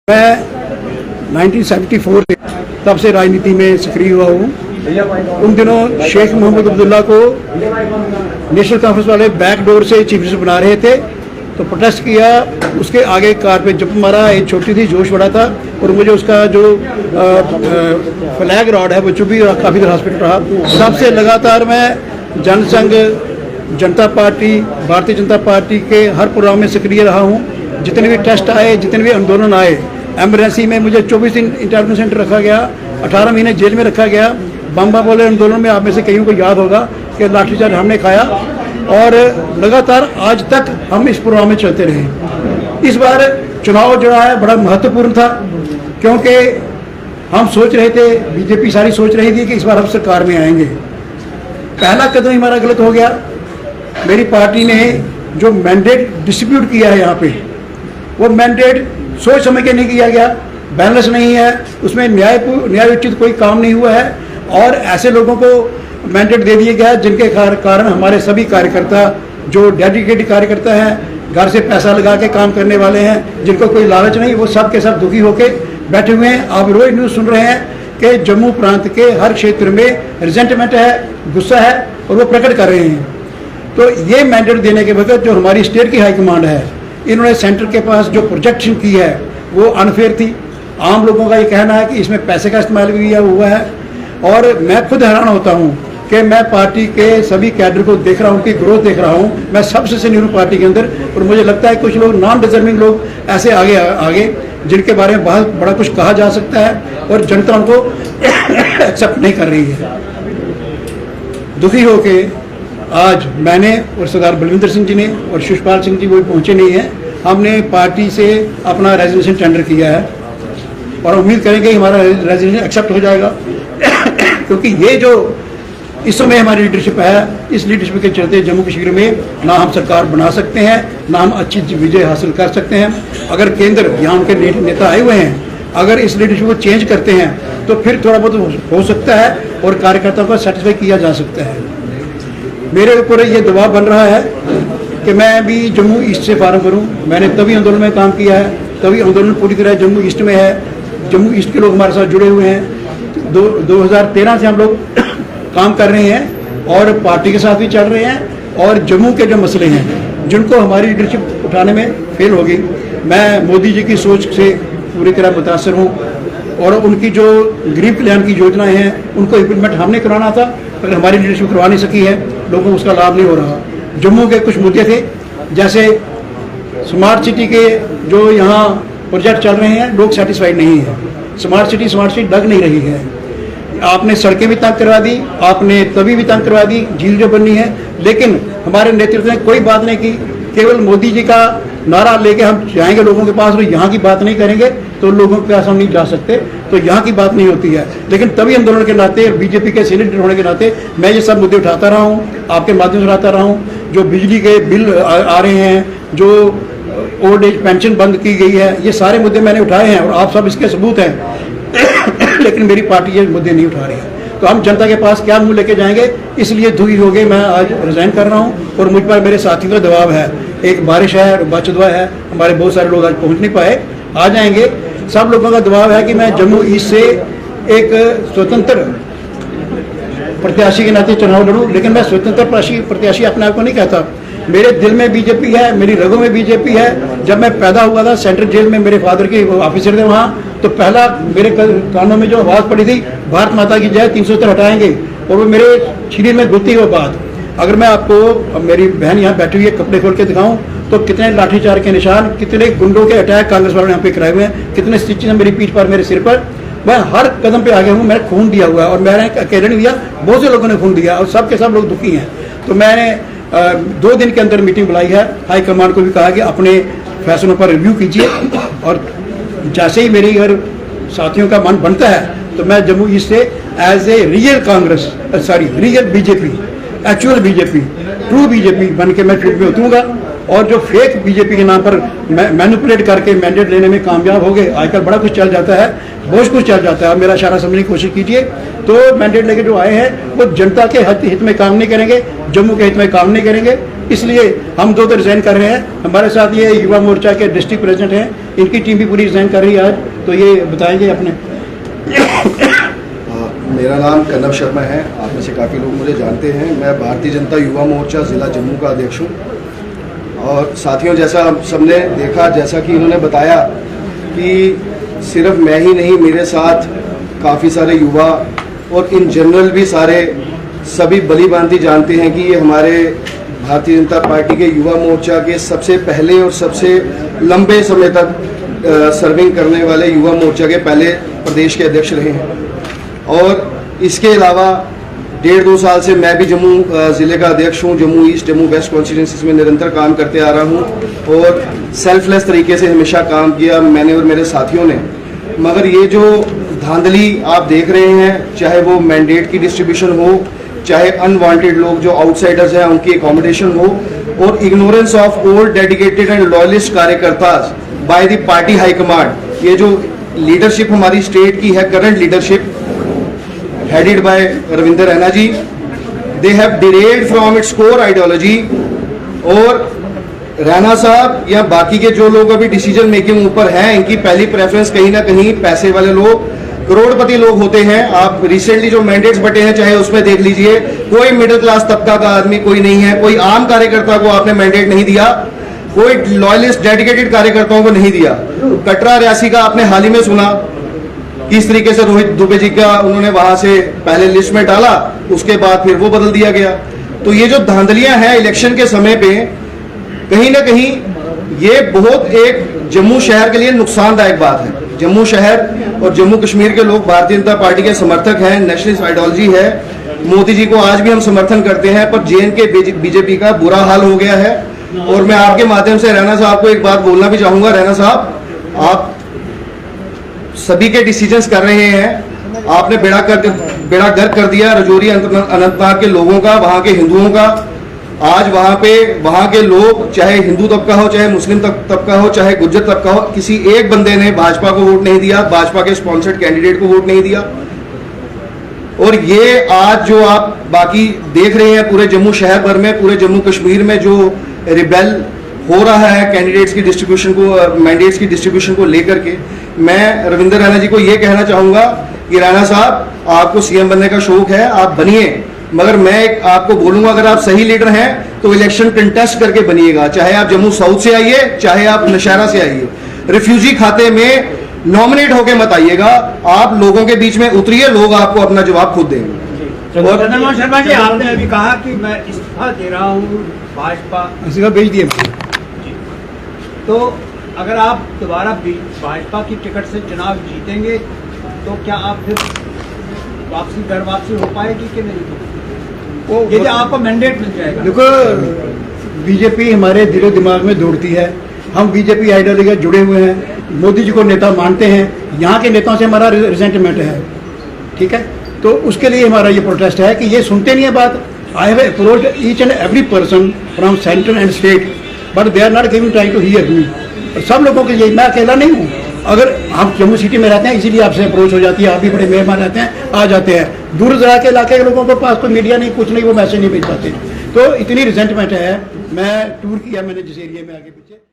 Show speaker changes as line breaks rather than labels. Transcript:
मैं 1974 से तब से राजनीति में सक्रिय हुआ हूँ। उन दिनों शेख मोहम्मद अब्दुल्ला को नेशनल कॉन्फ्रेंस वाले बैकडोर से चीफ मिनिस्टर बना रहे थे, तो प्रोटेस्ट किया। उसके आगे कार पे जंप मारा, एक छोटी थी, जोश बड़ा था और मुझे उसका जो फ्लैग रॉड है वो चुभी और काफ़ी देर हॉस्पिटल रहा। तब से लगातार मैं जनसंघ, जनता पार्टी, भारतीय जनता पार्टी के हर प्रोग्राम में सक्रिय रहा हूँ। जितने भी टेस्ट आए, जितने भी आंदोलन आए, एमरजेंसी में मुझे 24 दिन इंटरव्यू सेंटर रखा गया, 18 महीने जेल में रखा गया। बम्बा बोले आंदोलन में आप में से कईयों को याद होगा कि लाठीचार्ज हमने खाया और लगातार आज तक हम इस प्रोग्राम में चलते रहे। इस बार चुनाव जो है बड़ा महत्वपूर्ण था, क्योंकि हम सोच रहे थे, बीजेपी सारी सोच रही थी कि इस बार हम सरकार में आएंगे। पहला कदम हमारा गलत हो गया। मेरी पार्टी ने जो मैंडेट डिस्ट्रीब्यूट किया है यहाँ पे, वो मैंडेट सोच समझ के नहीं किया गया, बैलेंस नहीं है, उसमें न्यायोचित कोई काम नहीं हुआ है और ऐसे लोगों को मैंडेट दे दिया गया जिनके कारण हमारे सभी कार्यकर्ता, जो डेडिकेटेड कार्यकर्ता हैं, घर से पैसा लगा के काम करने वाले हैं, जिनको कोई लालच नहीं, वो सब के सब दुखी होके बैठे हुए हैं। आप रोज न्यूज़ सुन रहे हैं कि जम्मू प्रांत के हर क्षेत्र में रिजेंटमेंट है, गुस्सा है और वो प्रकट कर रहे हैं। तो ये मैंडेट देने के वक्त जो हमारी स्टेट की हाईकमांड है, इन्होंने सेंटर के पास जो प्रोजेक्शन की है वो अनफेयर थी। आम लोगों का ये कहना है कि इसमें पैसे का इस्तेमाल भी हुआ है और मैं खुद हैरान होता हूँ कि मैं पार्टी के सभी कैडर को देख रहा हूँ, उनकी ग्रोथ देख रहा हूँ। मैं सबसे सीनियर हूँ पार्टी के अंदर और मुझे लगता है कुछ लोग नॉन डिजर्विंग लोग ऐसे आगे जिनके बारे में बहुत बड़ा कुछ कहा जा सकता है और जनता उनको एक्सेप्ट नहीं कर रही है। दुखी होके आज मैंने और सरदार बलविंदर सिंह जी ने और शिवपाल सिंह जी वो पहुंचे नहीं हैं, हमने पार्टी से अपना रेजिग्नेशन टेंडर किया है और उम्मीद करेंगे कि हमारा रेजिग्नेशन एक्सेप्ट हो जाएगा। क्योंकि ये जो इस समय हमारी लीडरशिप है, इस लीडरशिप के चलते जम्मू कश्मीर में ना हम सरकार बना सकते हैं, ना हम अच्छी विजय हासिल कर सकते हैं। अगर केंद्र यहाँ उनके नेता आए हुए हैं, अगर इस लीडरशिप को चेंज करते हैं तो फिर थोड़ा बहुत हो सकता है और कार्यकर्ताओं को सेटिस्फाई किया जा सकता है। मेरे ऊपर ये दबाव बन रहा है कि मैं भी जम्मू ईस्ट से फार्म करूं। मैंने तभी आंदोलन में काम किया है, तभी आंदोलन पूरी तरह जम्मू ईस्ट में है। जम्मू ईस्ट के लोग हमारे साथ जुड़े हुए हैं। 2013 से हम लोग काम कर रहे हैं और पार्टी के साथ भी चल रहे हैं। और जम्मू के जो मसले हैं जिनको हमारी लीडरशिप उठाने में फेल हो गई, मैं मोदी जी की सोच से पूरी तरह मुतासर हूँ और उनकी जो गरीब कल्याण की योजनाएं हैं उनको इम्प्लीमेंट हमने करवाना था, अगर हमारी लीडरशिप करवा नहीं सकी है, लोगों को उसका लाभ नहीं हो रहा। जम्मू के कुछ मुद्दे थे, जैसे स्मार्ट सिटी के जो यहाँ प्रोजेक्ट चल रहे हैं, लोग सेटिस्फाइड नहीं है। स्मार्ट सिटी लग नहीं रही है। आपने सड़कें भी तंग करवा दी, आपने तभी भी तंग करवा दी, झील जो बननी है, लेकिन हमारे नेतृत्व ने कोई बात नहीं की। केवल मोदी जी का नारा लेके हम जाएंगे लोगों के पास और यहाँ की बात नहीं करेंगे तो लोगों के पास हम नहीं जा सकते, तो यहाँ की बात नहीं होती है। लेकिन तभी आंदोलन के नाते, बीजेपी के सीनियर लीडर होने के नाते मैं ये सब मुद्दे उठाता रहा हूँ, आपके माध्यम से उठाता रहा हूँ। जो बिजली के बिल आ रहे हैं, जो ओल्ड एज पेंशन बंद की गई है, ये सारे मुद्दे मैंने उठाए हैं और आप सब इसके सबूत हैं। लेकिन मेरी पार्टी ये मुद्दे नहीं उठा रही है, तो हम जनता के पास क्या मुंह लेके जाएंगे। इसलिए दुखी हो गए, मैं आज रिजाइन कर रहा हूँ और मुझ पर मेरे साथियों का दबाव है। एक बारिश है, बचदुआ है, हमारे बहुत सारे लोग आज पहुँच नहीं पाए, आ जाएंगे। सब लोगों का दबाव है कि मैं जम्मू ईस्ट से एक स्वतंत्र प्रत्याशी के नाते चुनाव लड़ूं, लेकिन मैं स्वतंत्र प्रत्याशी अपने आप को नहीं कहता। मेरे दिल में बीजेपी है, मेरी रगों में बीजेपी है। जब मैं पैदा हुआ था, सेंट्रल जेल में मेरे फादर के ऑफिसर थे वहाँ, तो पहला मेरे कानों में जो आवाज़ पड़ी थी, भारत माता की जय, 370 हटाएंगे, और वो मेरे शरीर में घुलती हुई बात। अगर मैं आपको, मेरी बहन यहाँ बैठी हुई है, कपड़े खोल के दिखाऊं तो कितने लाठीचार्ज के निशान, कितने गुंडों के अटैक कांग्रेस वालों ने यहाँ पे कराए हुए हैं, कितने स्टिचेस हैं मेरी पीठ पर, मेरे सिर पर। मैं हर कदम पे आगे हूँ, मैंने खून दिया हुआ है और मैंने अकेले नहीं दिया, बहुत से लोगों ने खून दिया और सब के सब लोग दुखी हैं। तो मैंने 2 दिन के अंदर मीटिंग बुलाई है, हाई कमांड को भी कहा कि अपने फैसलों पर रिव्यू कीजिए और जैसे ही मेरी अगर साथियों का मन बनता है तो मैं जम्मू ईस्ट से as a real BJP, actual BJP, true BJP बन के मैं फील्ड में उतरूंगा। और जो फेक बीजेपी के नाम पर मैनिपुलेट करके मैंडेट लेने में कामयाब हो गए, आजकल बड़ा कुछ चल जाता है, बहुत कुछ चल जाता है, मेरा इशारा समझने की कोशिश कीजिए। तो मैंडेट लेके जो आए हैं वो जनता के हित में काम नहीं करेंगे, जम्मू के हित में काम नहीं करेंगे। इसलिए हम दो तो रिजाइन कर रहे हैं। हमारे साथ ये युवा मोर्चा के डिस्ट्रिक्ट प्रेसिडेंट हैं, इनकी टीम भी पूरी रिजाइन कर रही है आज, तो ये बताएंगे अपने।
मेरा नाम कन्नव शर्मा है, आप में से काफ़ी लोग मुझे जानते हैं। मैं भारतीय जनता युवा मोर्चा ज़िला जम्मू का अध्यक्ष हूँ। और साथियों, जैसा हम सबने देखा, जैसा कि इन्होंने बताया कि सिर्फ मैं ही नहीं, मेरे साथ काफ़ी सारे युवा और इन जनरल भी सभी भली भांति जानते हैं कि ये हमारे भारतीय जनता पार्टी के युवा मोर्चा के सबसे पहले और सबसे लंबे समय तक सर्विंग करने वाले युवा मोर्चा के पहले प्रदेश के अध्यक्ष रहे हैं। और इसके अलावा 1.5-2 साल से मैं भी जम्मू ज़िले का अध्यक्ष हूँ। Jammu east, Jammu west constituencies में निरंतर काम करते आ रहा हूँ और सेल्फलेस तरीके से हमेशा काम किया मैंने और मेरे साथियों ने। मगर ये जो धांधली आप देख रहे हैं, चाहे वो मैंडेट की डिस्ट्रीब्यूशन हो, चाहे अनवांटेड लोग जो आउटसाइडर्स हैं उनकी एकोमोडेशन हो, और ignorance of old dedicated and loyalist कार्यकर्ता बाय द पार्टी हाईकमांड, ये जो लीडरशिप हमारी स्टेट की है, current leadership headed by Ravinder Raina ji, they have derailed from its core ideology। और रैना साहब या बाकी के जो लोग अभी डिसीजन मेकिंग ऊपर हैं, इनकी पहली प्रेफरेंस कहीं ना कहीं पैसे वाले लोग, करोड़पति लोग होते हैं। आप रिसेंटली जो मैंडेट्स बटे हैं चाहे उसमें देख लीजिए, कोई मिडिल क्लास तबका का आदमी कोई नहीं है, कोई आम कार्यकर्ता को आपने मैंडेट नहीं दिया, कोई लॉयलिस्ट डेडिकेटेड कार्यकर्ताओं को नहीं दिया। कटरा रियासी का आपने हाल ही में सुना किस तरीके से रोहित दुबे जी का उन्होंने वहां से पहले लिस्ट में डाला, उसके बाद फिर वो बदल दिया गया। तो ये जो धांधलियां हैं इलेक्शन के समय पे, कहीं ना कहीं ये बहुत एक जम्मू शहर के लिए नुकसानदायक बात है। जम्मू शहर और जम्मू कश्मीर के लोग भारतीय जनता पार्टी के समर्थक हैं, नेशनलिस्ट आइडियोलॉजी है, मोदी जी को आज भी हम समर्थन करते हैं, पर JNK बीजेपी का बुरा हाल हो गया है। और मैं आपके माध्यम से रैना साहब को एक बात बोलना भी चाहूंगा। रैना साहब, आप सभी के डिसीजंस कर रहे हैं, आपने बेड़ा गर्क कर दिया रजौरी अनंतनाग के लोगों का, वहां के हिंदुओं का। आज वहां के लोग, चाहे हिंदू तबका हो, चाहे मुस्लिम तबका हो, चाहे गुज्जर तबका हो, किसी एक बंदे ने भाजपा को वोट नहीं दिया, भाजपा के स्पॉन्सर्ड कैंडिडेट को वोट नहीं दिया। और ये आज जो आप बाकी देख रहे हैं पूरे जम्मू शहर भर में, पूरे जम्मू कश्मीर में जो रिबेल हो रहा है कैंडिडेट्स की डिस्ट्रीब्यूशन को, मैंडेट्स की डिस्ट्रीब्यूशन को लेकर के, मैं रविंदर रैना जी को ये कहना चाहूंगा कि रैना साहब, आपको CM बनने का शौक है, आप बनिए, मगर मैं आपको बोलूंगा अगर आप सही लीडर हैं तो इलेक्शन कंटेस्ट करके बनिएगा। चाहे आप जम्मू साउथ से आइए, चाहे आप नौशहरा से आइए, रिफ्यूजी खाते में नॉमिनेट होके मत आइएगा, आप लोगों के बीच में उतरिए, लोग आपको अपना जवाब खुद देंगे।
और चंद्रमोहन शर्मा जी, आपने अभी कहा कि मैं इस्तीफा दे रहा हूँ भाजपा,
इस्तीफा भेज दिए।
तो अगर आप दोबारा भाजपा की टिकट से चुनाव जीतेंगे तो क्या आप फिर घर वापसी हो पाएगी कि नहीं? यदि आपको मैंडेट मिल जाएगा।
देखो, बीजेपी हमारे दिलो दिमाग में दौड़ती है, हम बीजेपी आइडियोलॉजी से जुड़े हुए हैं, मोदी जी को नेता मानते हैं, यहाँ के नेताओं से हमारा रिजेंटमेंट है, ठीक है। तो उसके लिए हमारा ये प्रोटेस्ट है कि ये सुनते नहीं है बात। I have approached each and every person from central and state, but they are not giving time to hear me. सब लोगों के लिए, मैं अकेला नहीं हूँ। अगर आप जम्मू सिटी में रहते हैं इसीलिए आपसे अप्रोच हो जाती है, आप भी बड़े मेहमान रहते हैं, आ जाते हैं। दूर दराज के इलाके के लोगों के पास कोई मीडिया नहीं, कुछ नहीं, वो मैसेज नहीं भेज पाते। तो इतनी रिजेंटमेंट है। मैं टूर किया मैंने जिस एरिया में आगे पीछे।